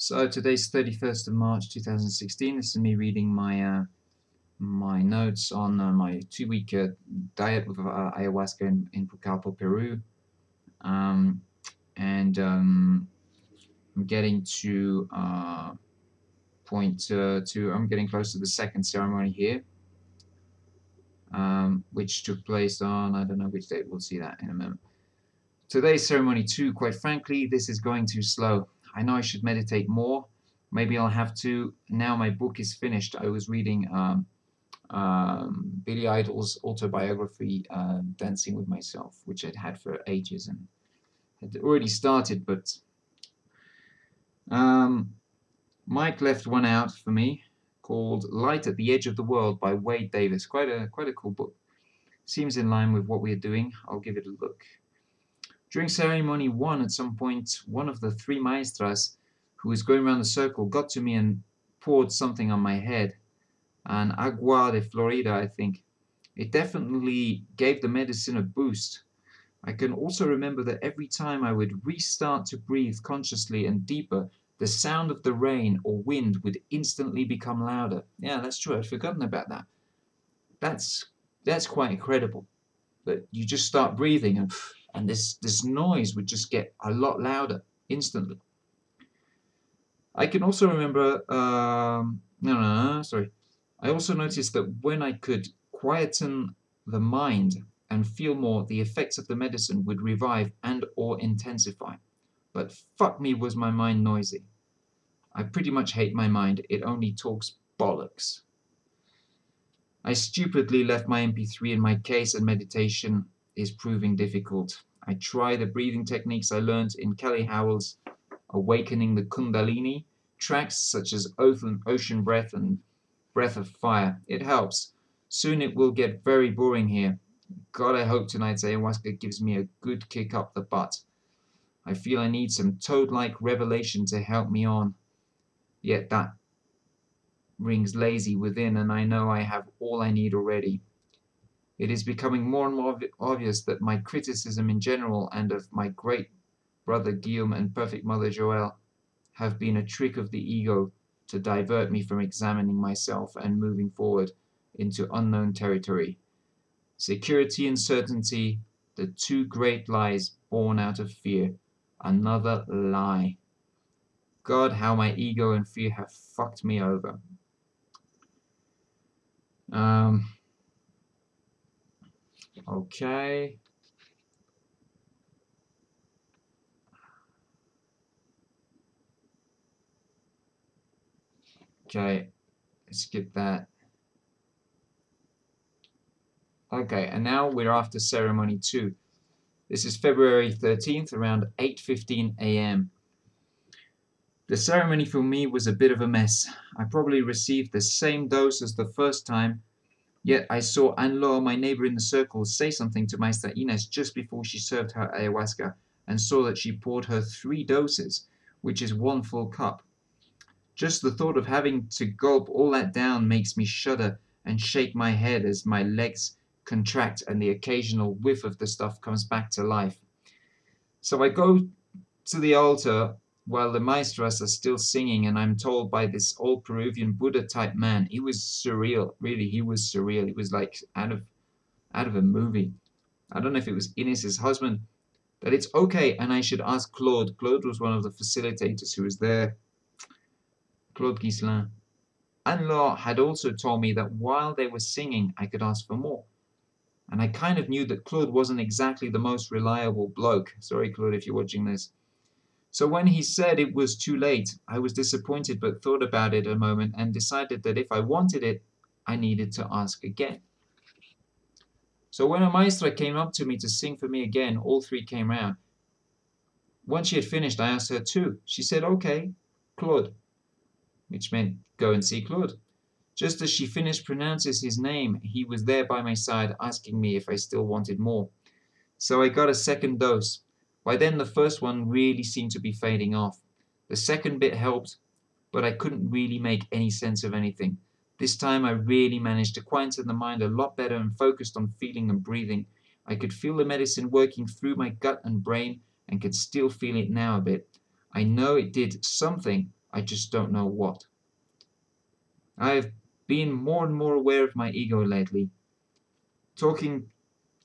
So today's 31st of March 2016. This is me reading my notes on my 2 week diet with ayahuasca in Pucallpa, Peru. Um, and I'm getting to I'm getting close to the second ceremony here, which took place on, I don't know which date, we'll see that in a moment. Today's ceremony 2, quite frankly, this is going too slow. I know I should meditate more. Maybe I'll have to. Now my book is finished. I was reading Billy Idol's autobiography, Dancing with Myself, which I'd had for ages and had already started, but um, Mike left one out for me called Light at the Edge of the World by Wade Davis. Quite a cool book. Seems in line with what we are doing. I'll give it a look. During ceremony 1, at some point, one of the 3 maestras who was going around the circle got to me and poured something on my head. An agua de Florida, I think. It definitely gave the medicine a boost. I can also remember that every time I would restart to breathe consciously and deeper, the sound of the rain or wind would instantly become louder. Yeah, that's true. I'd forgotten about that. That's quite incredible. That you just start breathing and this noise would just get a lot louder instantly. I can also remember. No, sorry. I also noticed that when I could quieten the mind and feel more, the effects of the medicine would revive and or intensify. But fuck me, was my mind noisy. I pretty much hate my mind. It only talks bollocks. I stupidly left my MP3 in my case, and meditation is proving difficult. I try the breathing techniques I learned in Kelly Howell's Awakening the Kundalini tracks, such as Ocean Breath and Breath of Fire. It helps. Soon it will get very boring here. God, I hope tonight's ayahuasca gives me a good kick up the butt. I feel I need some toad-like revelation to help me on. Yet that rings lazy within, and I know I have all I need already. It is becoming more and more obvious that my criticism in general and of my great brother Guillaume and perfect mother Joelle have been a trick of the ego to divert me from examining myself and moving forward into unknown territory. Security and certainty, the 2 great lies born out of fear. Another lie. God, how my ego and fear have fucked me over. Okay. Okay, skip that. Okay, and now we're after ceremony 2. This is February 13th, around 8:15 a.m. The ceremony for me was a bit of a mess. I probably received the same dose as the first time, yet I saw Anne-Laure, my neighbor in the circle, say something to Maestra Inés just before she served her ayahuasca, and saw that she poured her 3 doses, which is 1 full cup. Just the thought of having to gulp all that down makes me shudder and shake my head as my legs contract and the occasional whiff of the stuff comes back to life. So I go to the altar while the maestras are still singing, and I'm told by this old Peruvian Buddha type man, he was surreal, really, he was surreal. He was like out of a movie. I don't know if it was Inés's husband, that it's okay and I should ask Claude. Claude was one of the facilitators who was there. Claude Gislin. Anne-Laure had also told me that while they were singing, I could ask for more. And I kind of knew that Claude wasn't exactly the most reliable bloke. Sorry, Claude, if you're watching this. So when he said it was too late, I was disappointed, but thought about it a moment and decided that if I wanted it, I needed to ask again. So when a maestra came up to me to sing for me again, all 3 came round. Once she had finished, I asked her too. She said, okay, Claude, which meant go and see Claude. Just as she finished pronounces his name, he was there by my side asking me if I still wanted more. So I got a second dose. By then the first one really seemed to be fading off. The second bit helped, but I couldn't really make any sense of anything. This time I really managed to quieten the mind a lot better and focused on feeling and breathing. I could feel the medicine working through my gut and brain and could still feel it now a bit. I know it did something, I just don't know what. I've been more and more aware of my ego lately. Talking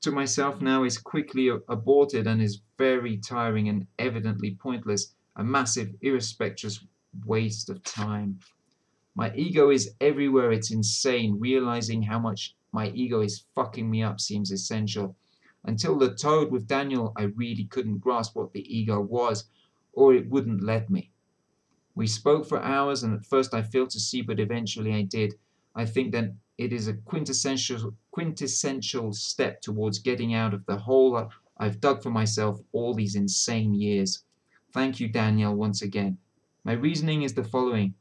to myself now is quickly aborted and is very tiring and evidently pointless, a massive, irrespective waste of time. My ego is everywhere, it's insane. Realizing how much my ego is fucking me up seems essential. Until the toad with Daniel, I really couldn't grasp what the ego was, or it wouldn't let me. We spoke for hours, and at first I failed to see, but eventually I did. I think that it is a quintessential step towards getting out of the hole I've dug for myself all these insane years. Thank you, Danielle, once again. My reasoning is the following.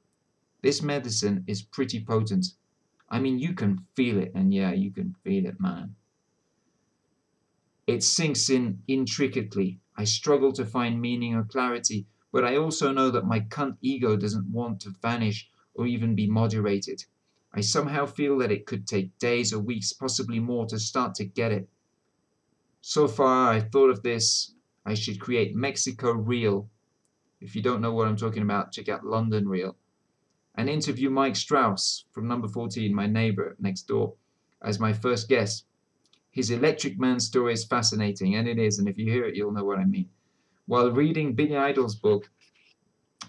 This medicine is pretty potent. I mean, you can feel it, and yeah, you can feel it, man. It sinks in intricately. I struggle to find meaning or clarity, but I also know that my cunt ego doesn't want to vanish or even be moderated. I somehow feel that it could take days or weeks, possibly more, to start to get it. So far, I thought of this. I should create Mexico Real. If you don't know what I'm talking about, check out London Real. And interview Mike Strauss from number 14, my neighbor next door, as my first guest. His Electric Man story is fascinating, and it is, and if you hear it, you'll know what I mean. While reading Billy Idol's book,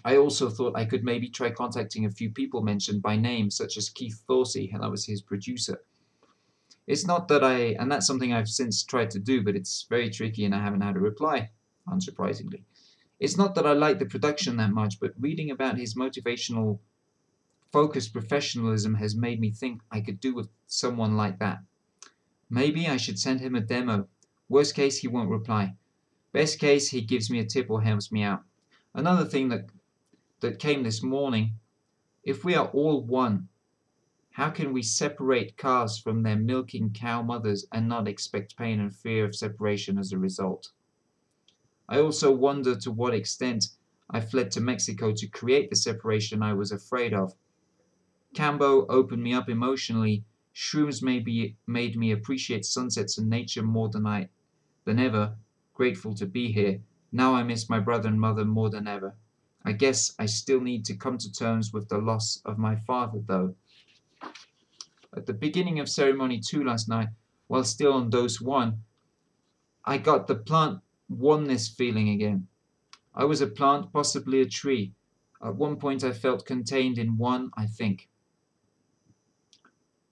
I also thought I could maybe try contacting a few people mentioned by name, such as Keith Thorsey, and that was his producer. It's not that and that's something I've since tried to do, but it's very tricky and I haven't had a reply, unsurprisingly. It's not that I like the production that much, but reading about his motivational, focused professionalism has made me think I could do with someone like that. Maybe I should send him a demo. Worst case, he won't reply. Best case, he gives me a tip or helps me out. Another thing that came this morning, if we are all one, how can we separate calves from their milking cow mothers and not expect pain and fear of separation as a result? I also wonder to what extent I fled to Mexico to create the separation I was afraid of. Cambo opened me up emotionally. Shrooms made me appreciate sunsets and nature more than ever. Grateful to be here. Now I miss my brother and mother more than ever. I guess I still need to come to terms with the loss of my father, though. At the beginning of ceremony 2 last night, while still on dose 1, I got the plant oneness feeling again. I was a plant, possibly a tree. At one point I felt contained in one, I think.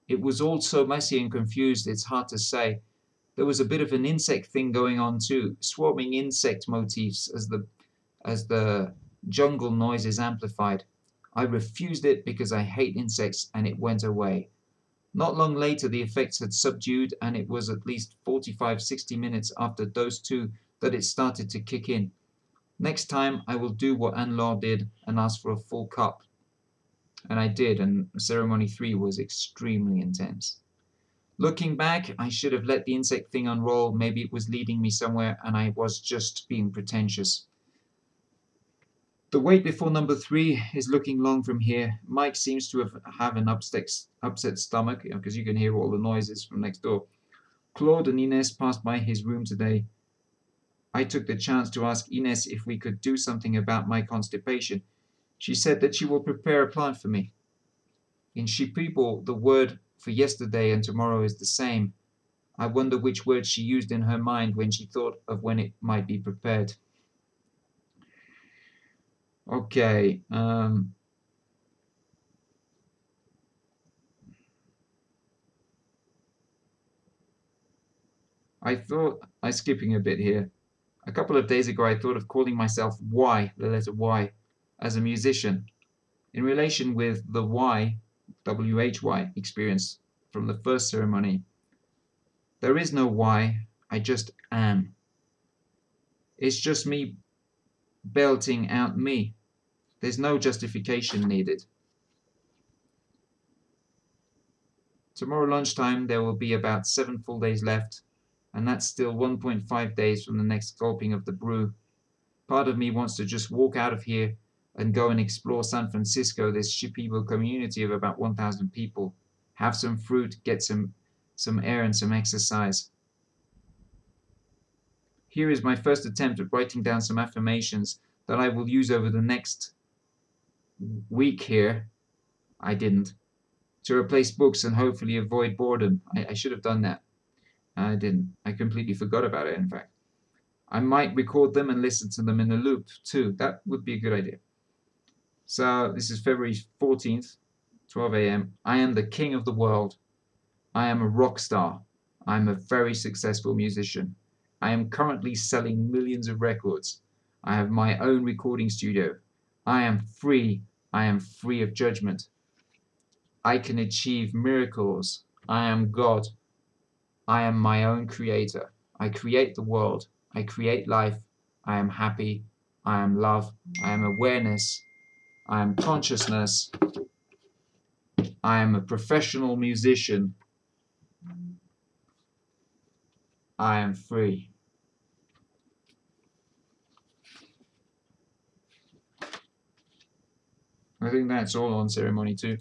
It was all so messy and confused, it's hard to say. There was a bit of an insect thing going on too, swarming insect motifs as the jungle noise is amplified. I refused it because I hate insects, and it went away. Not long later, the effects had subdued, and it was at least 45-60 minutes after dose 2 that it started to kick in. Next time, I will do what Anne-Laure did and ask for a full cup. And I did, and ceremony 3 was extremely intense. Looking back, I should have let the insect thing unroll. Maybe it was leading me somewhere and I was just being pretentious. The wait before number 3 is looking long from here. Mike seems to have an upset stomach, because you can hear all the noises from next door. Claude and Ines passed by his room today. I took the chance to ask Ines if we could do something about my constipation. She said that she will prepare a plant for me. In Shipibo, the word for yesterday and tomorrow is the same. I wonder which word she used in her mind when she thought of when it might be prepared. Okay. I'm skipping a bit here. A couple of days ago, I thought of calling myself Y, the letter Y, as a musician, in relation with the WHY experience from the first ceremony. There is no why, I just am. It's just me belting out me. There's no justification needed. Tomorrow lunchtime there will be about 7 full days left, and that's still 1.5 days from the next gulping of the brew. Part of me wants to just walk out of here and go and explore San Francisco, this Shipibo community of about 1,000 people. Have some fruit, get some air and some exercise. Here is my first attempt at writing down some affirmations that I will use over the next week here, I didn't. To replace books and hopefully avoid boredom. I should have done that. I didn't. I completely forgot about it, in fact. I might record them and listen to them in a loop too. That would be a good idea. So this is February 14th, 12 a.m. I am the king of the world. I am a rock star. I am a very successful musician. I am currently selling millions of records. I have my own recording studio. I am free. I am free of judgment. I can achieve miracles. I am God. I am my own creator. I create the world. I create life. I am happy. I am love. I am awareness. I am consciousness. I am a professional musician. I am free. I think that's all on ceremony too.